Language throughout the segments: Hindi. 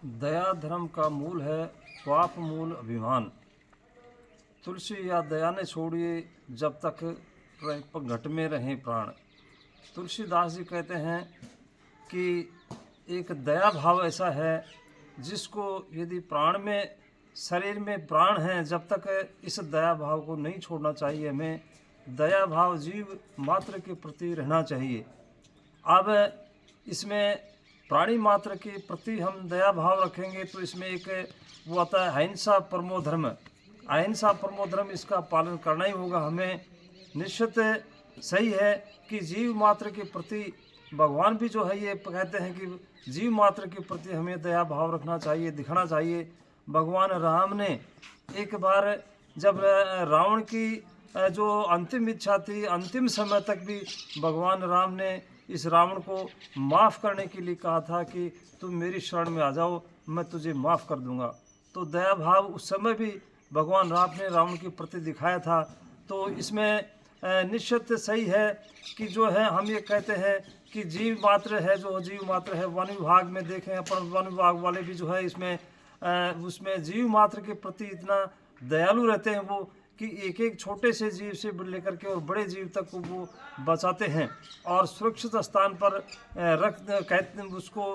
दया धर्म का मूल है, पाप मूल अभिमान। तुलसी या दया ने छोड़िए जब तक घट में रहें प्राण। तुलसीदास जी कहते हैं कि एक दया भाव ऐसा है जिसको यदि प्राण में, शरीर में प्राण हैं, जब तक इस दया भाव को नहीं छोड़ना चाहिए। हमें दया भाव जीव मात्र के प्रति रहना चाहिए। अब इसमें प्राणी मात्र के प्रति हम दया भाव रखेंगे तो इसमें एक वो आता है अहिंसा परमो धर्म। अहिंसा परमो धर्म, इसका पालन करना ही होगा हमें। निश्चित सही है कि जीव मात्र के प्रति भगवान भी जो है ये कहते हैं कि जीव मात्र के प्रति हमें दया भाव रखना चाहिए, दिखाना चाहिए। भगवान राम ने एक बार जब रावण की जो अंतिम इच्छा थी, अंतिम समय तक भी भगवान राम ने इस रावण को माफ़ करने के लिए कहा था कि तुम मेरी शरण में आ जाओ, मैं तुझे माफ़ कर दूंगा। तो दया भाव उस समय भी भगवान राम ने रावण के प्रति दिखाया था। तो इसमें निश्चित सही है कि जो है हम ये कहते हैं कि जीव मात्र है, जो जीव मात्र है। वन विभाग में देखें अपन, वन विभाग वाले भी जो है इसमें उसमें जीव मात्र के प्रति इतना दयालु रहते हैं वो कि एक एक छोटे से जीव से लेकर के और बड़े जीव तक को वो बचाते हैं और सुरक्षित स्थान पर कहते उसको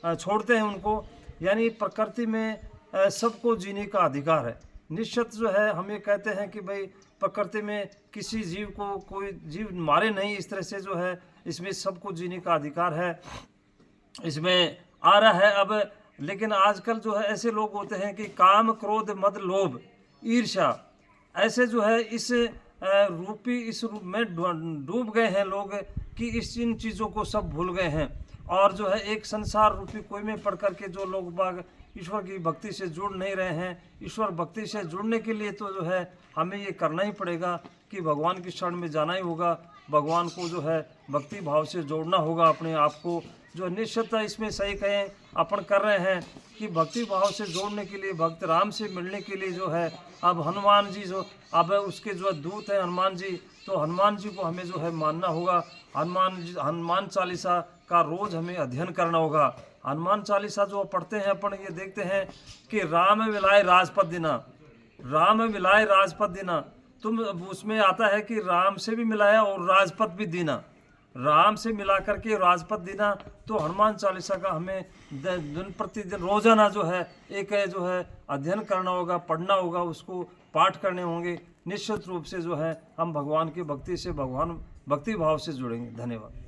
छोड़ते हैं उनको। यानी प्रकृति में सबको जीने का अधिकार है। निश्चित जो है हम ये कहते हैं कि भाई प्रकृति में किसी जीव को कोई जीव मारे नहीं, इस तरह से जो है इसमें सबको जीने का अधिकार है, इसमें आ रहा है। अब लेकिन आजकल जो है ऐसे लोग होते हैं कि काम क्रोध मद लोभ ईर्ष्या, ऐसे जो है इस रूप में डूब गए हैं लोग कि इन चीज़ों को सब भूल गए हैं। और जो है एक संसार रूपी कोई में पढ़ करके जो लोग बाग ईश्वर की भक्ति से जुड़ नहीं रहे हैं। ईश्वर भक्ति से जुड़ने के लिए तो जो है हमें ये करना ही पड़ेगा कि भगवान की शरण में जाना ही होगा। भगवान को जो है भक्ति भाव से जोड़ना होगा अपने आप को। जो निश्चित इसमें सही कहें अपन कर रहे हैं कि भक्ति भाव से जोड़ने के लिए, भक्त राम से मिलने के लिए जो है अब हनुमान जी जो अब उसके जो दूत हैं हनुमान जी, तो हनुमान जी को हमें जो है मानना होगा। हनुमान चालीसा का रोज़ हमें अध्ययन करना होगा। हनुमान चालीसा जो पढ़ते हैं अपन ये देखते हैं कि राम मिलाए राजपद दिना, राम मिलाए राजपद दिना। तुम उसमें आता है कि राम से भी मिलाया और राजपद भी दीना, राम से मिला करके राजपद दीना। तो हनुमान चालीसा का हमें दिन प्रतिदिन रोजाना जो है एक जो है अध्ययन करना होगा, पढ़ना होगा, उसको पाठ करने होंगे। निश्चित रूप से जो है हम भगवान की भक्ति से, भगवान भक्ति भाव से जुड़ेंगे। धन्यवाद।